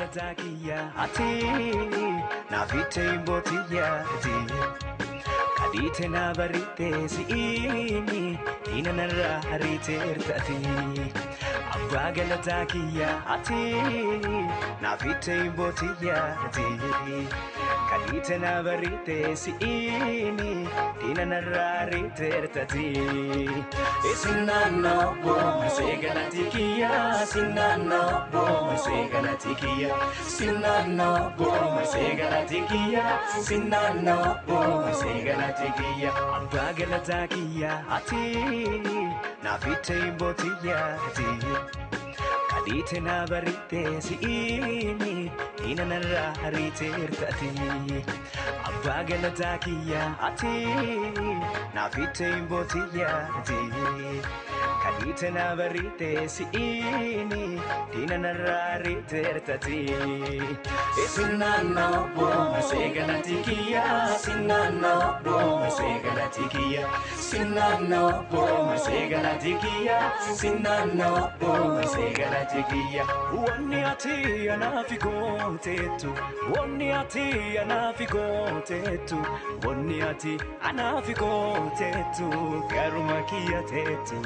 galatakiya ati nafite imbotiya ati kadite na barite siini ina narra harite irtati abba galatakiya ati nafite imbotiya ati kadite na barite siini ina narra harite irtati Sinano bo masegalatikiya Sinano bo masegalatikiya Sinano bo masegalatikiya Sinano bo masegalatikiya abba galatakiya ati nafite imbotiya ati kadite na barite siini ina narra harite irtati abba galatakiya ati nafite imbotiya ati kadite na barite siini ina narra harite irtati Sinano bo masegalatikiya Sinano bo masegalatikiya Sinano bo masegalatikiya Sinano bo masegalatikiya Wonni ati anafikotetu Wonni ati anafikotetu Wonni ati anafikotetu Garumakia tetu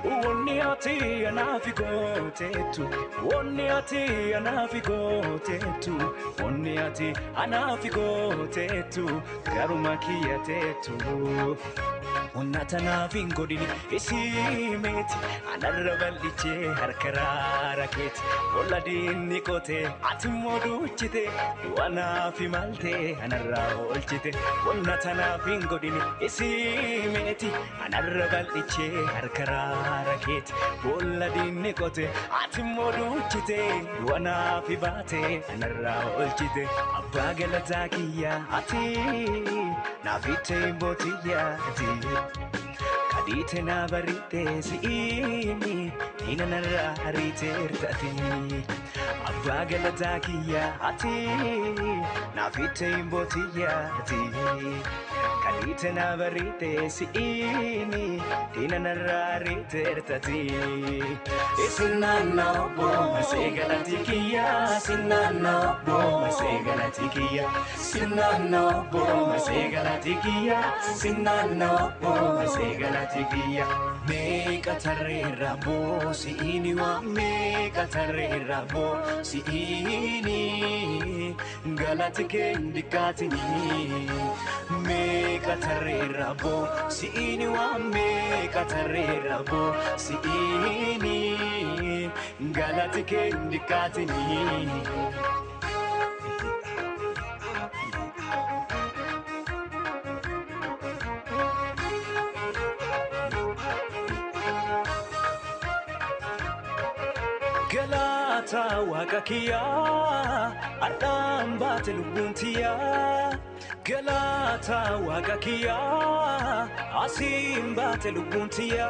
Wonni ati anafikotetu Wonni ati anafikotetu Wonni ati anafikotetu Garumakia tetu Unnatana fingodini isimeti anarraballiche harkarara keti Oladini kote atimoduchite wana fimalte anarra olchite Unnatana fingodini isimeti anarraballiche harkarara keti Oladini kote atimoduchite wana fibate anarra olchite abba galatakiya ati nafite imbotiya ati kadite na barite siini ina narra harite irtati abba galatakiya ati nafite imbotiya ati kadite na barite siini ina narra harite irtati Sinano bo masegalatikiya Sinano bo masegalatikiya Sinano bo masegalatikiya Sinano bo masegalatikiya Meka tarera bo siini wa meka tarera bo siini galatike indikatini Meka tarera bo siini wa meka tarera bo siini galatike indikatini Galata wakakiya Adam batel buntiya Galata wakakiya Asim batel buntiya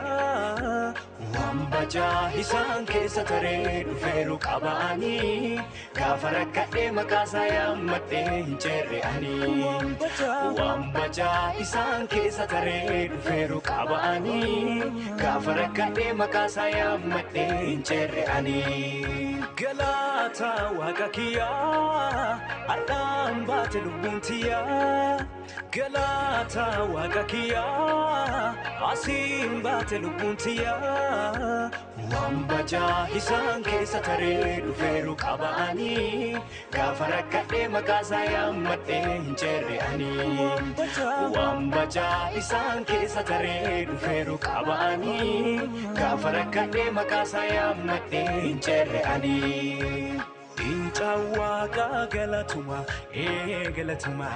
Wambaja hisan kesa tare duferu kabani Kafarakade makasa yammate hincherre ani Wambaja hisan kesa tare duferu kabani Kafarakade makasa yammate hincherre ani Galata wakakiya Adam batel buntiya Galata wakakiya Asim batel buntiya Wambaja hisan kesa tare duferu kabani Kafarakade makasa yammate hincherre ani Wambaja hisan kesa tare duferu kabani Kafarakade makasa yammate hincherre ani Inchawaga galatuma galatuma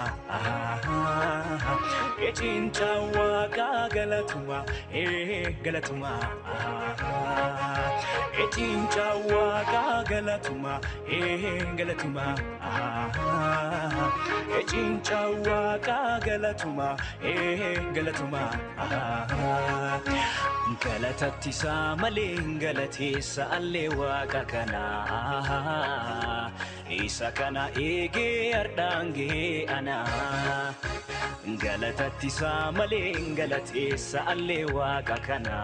Inchawaga galatuma galatuma Inchawaga galatuma galatuma Inchawaga galatuma galatuma Galatatti samaleen galatessa alle waaqa kana Isa kana ege ardange ana galatatti isaa malee galateessa allee waaqa kana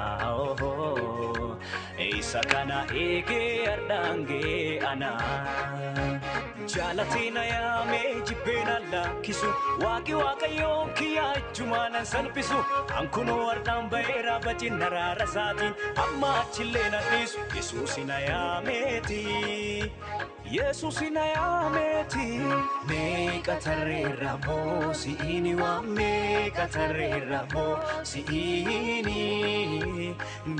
isa kana eegee ardaangee ana jaalatina yaamee jibbeena lakkisu waaqi waaqayyoon kiyyaa ijjumaanan salphisu ankunoo ardaan baheera bajinna raara isaatiin amma achillee na dhiisu yesuusina yaameeti yesuusina yaameeti meeqa tarreerra moo si'ini waan meeqa tarreerra moo si'ini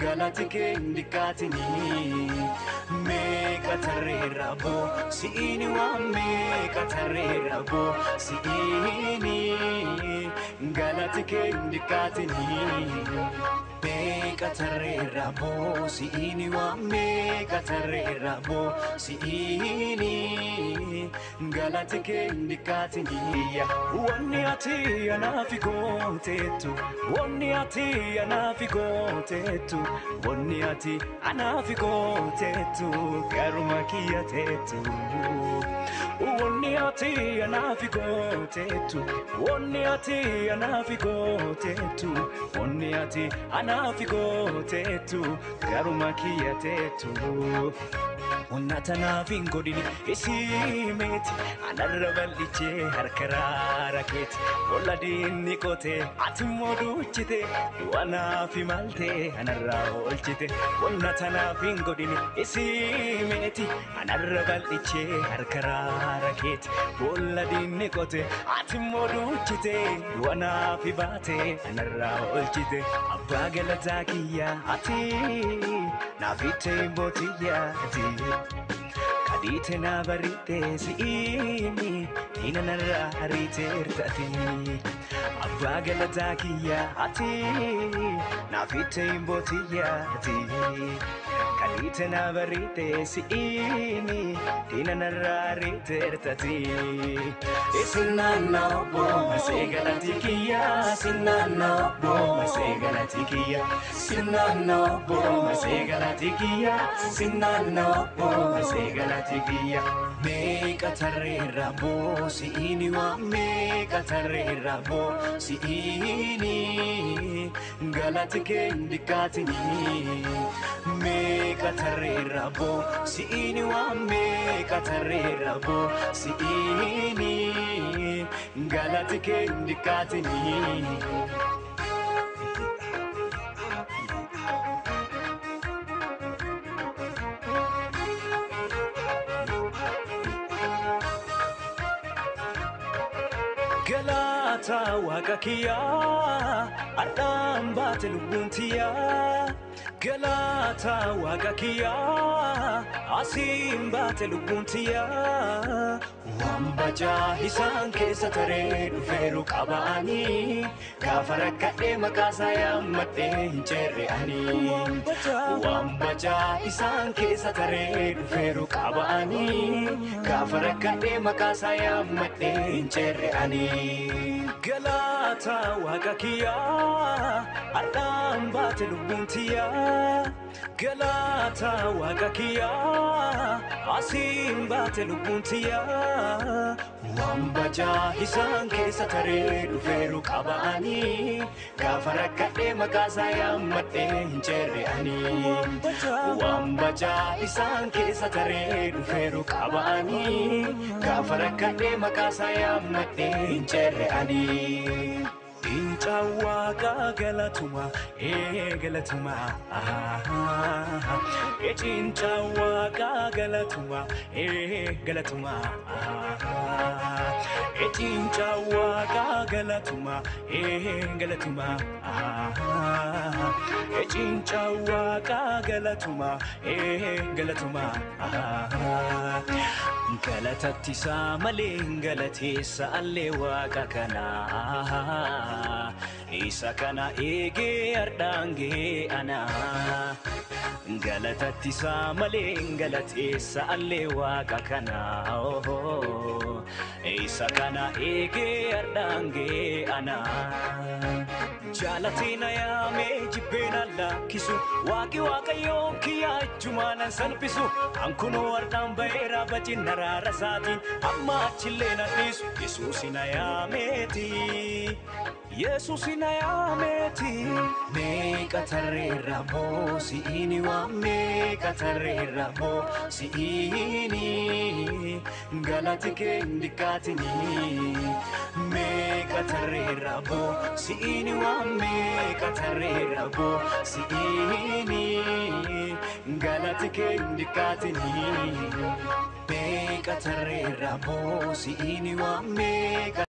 galati kee indikaatini meeqa tarreerra moo si'ini waan meeqa tarreerra moo si'ini galati kee indikaatini meeqa tarreerra moo si'ini waan meeqa tarreerra moo si'ini galati kee indikaatini wanni ati anaafi gooteettu wanni ati anaafi gooteettu wanni ati anaafi gooteettu garuma kiyyateettu wanni ati anaafi gooteettu wanni ati anaafi gooteettu wanni ati anaafi gooteettu garuma kiyyateettu unnata naafin godini isimeeti anarra bal'ichee harka raarakeeti bolla diinni qotee ati immoo duuchite wanaafi maltee anarraa oolchite unnata naafin godini isimeeti anarra bal'ichee harka raarakeeti bolla diinni qotee ati immoo duuchite wanaafi baatee anarraa oolchite abbaa galataa kiyyaa ati naafite bootiyyaa ati kadite na barite si'ini ina narra harite irtati abba galataa kiyyaa ati naafite bootiyyaa ati kadite na barite si'ini ina narra harite irtati isinanna bo masegalati kiyyaa sinanna bo masegalati kiyyaa sinanna bo masegalati kiyyaa sinanna bo masegalati kiyyaa meeqa tarreerra moo si'ini waan meeqa tarreerra moo si'ini galati kee indikaatini meeqa tarreerra moo si'ini waan meeqa tarreerra moo si'ini galati kee indikaatini galata waaqa kiyyaa ardaan baate lubbuun tiyyaa galata waaqa kiyyaa asiin baate lubbuun tiyyaa waan bajaa isaan keessa taree dhufeeru qabaanii gaafa rakkadhee maqaasaa yaammadhee hin ceerre'anii waan bajaa isaan keessa taree dhufeeru qabaanii gaafa rakkadhee maqaasaa yaammadhee hin ceerre'anii galata waaqa kiyyaa ardaan baate lubbuun tiyyaa galata waaqa kiyyaa asiin baate lubbuun tiyyaa waan bajaa isaan keessa taree dhufeeru qabaanii gaafa rakkadhee maqaasaa yaammadhee hin ceerre'anii waan bajaa isaan keessa taree dhufeeru qabaanii gaafa rakkadhee maqaasaa yaammadhee hin ceerre'anii Incawaqa galatuma galatuma Incawaqa galatuma galatuma Incawaqa galatuma galatuma Incawaqa galatuma galatuma galatatti isaa malee galateessa allee waaqa kana isa kana eegee ardaangee ana galatatti isaa malee galateessa allee waaqa kana isa kana eegee ardaangee ana jalatina yaame jibbeen lakkisu waaqi waaqayyoon kiyyaa ijjumaan salphisu ankunoo ardaan baheera bajinna raarasaatiin amma achillee nadhiisu yesuusina yaameeti yesuusina yaameeti meeqa tarreerra moo si'ini waan meeqa tarreerra moo si'ini galati kee indikaatini meeqa tarreerra moo si'ini waan meeqa tarreerra moo si'ini galati kee indikaatini meeqa tarreerra moo si'ini waan meeqa